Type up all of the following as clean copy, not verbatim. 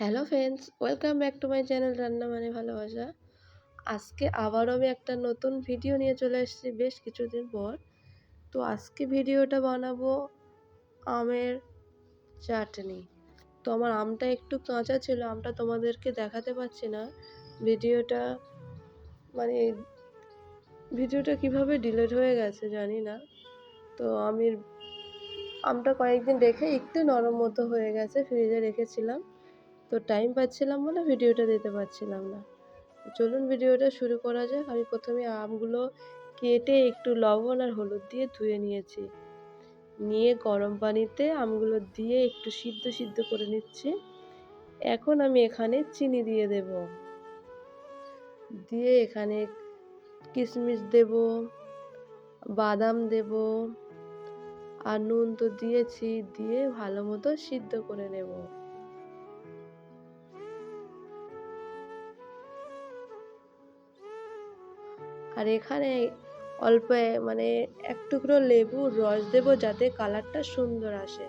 Hello friends, welcome back to my channel রান্না মানে ভালোবাসা। আজকে আবারও আমি একটা নতুন ভিডিও নিয়ে চলে এসেছি বেশ কিছুদিন পর। তো আজকে ভিডিওটা বানাবো আমের চাটনি। তো আমার আমটা একটু কাঁচা ছিল, আমটা তোমাদেরকে দেখাতে পারছি না। ভিডিওটা মানে ভিডিওটা কিভাবে ডিলিট হয়ে গেছে জানি না। তো আমটা কয়েকদিন রেখে একটু নরম মতো হয়ে গেছে, ফ্রিজে রেখেছিলাম। তো টাইম পাচ্ছিলাম বলে ভিডিওটা দিতে পারছিলাম না। চলুন ভিডিওটা শুরু করা যাক। আমি প্রথমে আমগুলো কেটে একটু লবণ আর হলুদ দিয়ে ধুয়ে নিয়েছি। নিয়ে গরম পানিতে আমগুলো দিয়ে একটু সিদ্ধ করে নিচ্ছি। এখন আমি এখানে চিনি দিয়ে দেব। দিয়ে এখানে কিশমিশ দেব, বাদাম দেব, আর নুন তো দিয়েছি, দিয়ে ভালো মতো সিদ্ধ করে নেব। আর এখানে অল্প এক টুকরো লেবুর রস দেব যাতে কালারটা সুন্দর আসে।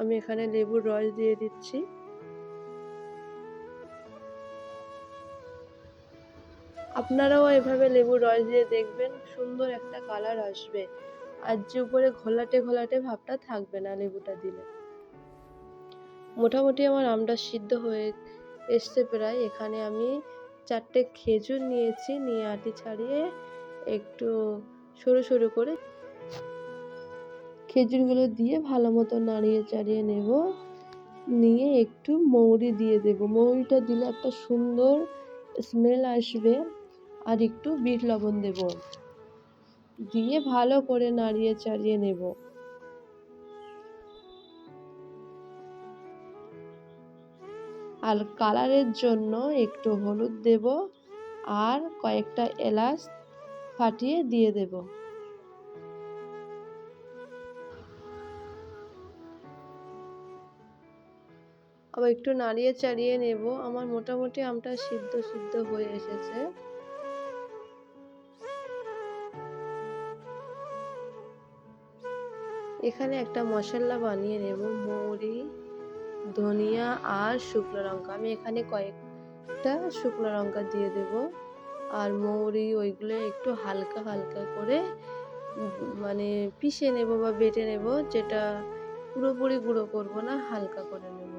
আমি এখানে লেবুর রস দিয়ে দিচ্ছি। আপনারাও এভাবে লেবুর রস দিয়ে দেখবেন, সুন্দর একটা কালার আসবে। আর যে উপরে ঘোলাটে ঘোলাটে ভাবটা থাকবে না লেবুটা দিলে। মোটামুটি আমার আমটা সিদ্ধ হয়ে এসছে প্রায়। এখানে আমি 4টে খেজুর নিয়েছি, নিয়ে আটি ছাড়িয়ে একটু সরু সরু করে খেজুরগুলো দিয়ে ভালো মতো নাড়িয়ে চাড়িয়ে নেব। নিয়ে একটু মৌরি দিয়ে দেব। মৌরিটা দিলে একটা সুন্দর স্মেল আসবে। আর একটু বিট লবণ দেব, দিয়ে ভালো করে নাড়িয়ে চাড়িয়ে নেব। আর কালারের জন্য একটু হলুদ দেব, আর কয়েকটা এলাচ ফাটিয়ে দিয়ে দেব। আবার একটু নাড়িয়ে চাড়িয়ে নেব। আমার মোটামুটি আমটা সিদ্ধ হয়ে এসেছে। এখানে একটা মশলা বানিয়ে নেব। মৌরি, ধনিয়া আর শুকনো লঙ্কা। আমি এখানে কয়েকটা শুকনো লঙ্কা দিয়ে দেব। আর মৌরি ওইগুলো একটু হালকা হালকা করে পিষে নেব বা বেটে নেব, যেটা পুরোপুরি গুঁড়ো করব না, হালকা করে নেব।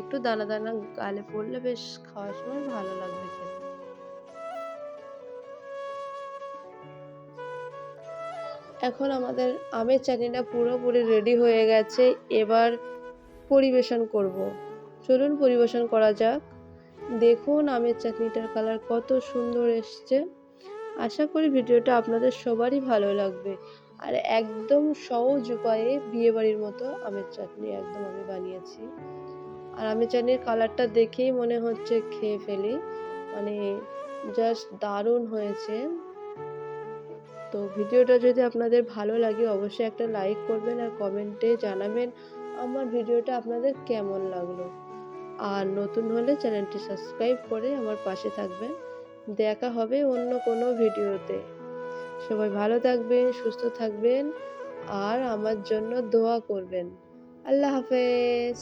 একটু দানা দানা গালে পড়লে বেশ খাওয়ার সময় ভালো লাগবে খেতে। এখন আমাদের আমের চাটনিটা পুরোপুরি রেডি হয়ে গেছে। এবার পরিবেশন করব। চলুন পরিবেশন করা যাক। দেখুন আমের চাটনিটার কালার কত সুন্দর এসছে। আশা করি ভিডিওটা আপনাদের সবারই ভালো লাগবে। আর একদম সহজ উপায়ে বিয়েবাড়ির মতো আমের চাটনি একদম আমি বানিয়েছি। আর আমের চাটনির কালারটা দেখেই মনে হচ্ছে খেয়ে ফেলি। মানে জাস্ট দারুণ হয়েছে। তো ভিডিওটা যদি আপনাদের ভালো লাগে অবশ্যই একটা লাইক করবেন আর কমেন্টে জানাবেন আমার ভিডিওটা আপনাদের কেমন লাগলো। আর নতুন হলে চ্যানেলটি সাবস্ক্রাইব করে আমার পাশে থাকবেন। দেখা হবে অন্য কোনো ভিডিওতে। সবাই ভালো থাকবেন, সুস্থ থাকবেন, আর আমার জন্য দোয়া করবেন। আল্লাহ হাফেজ।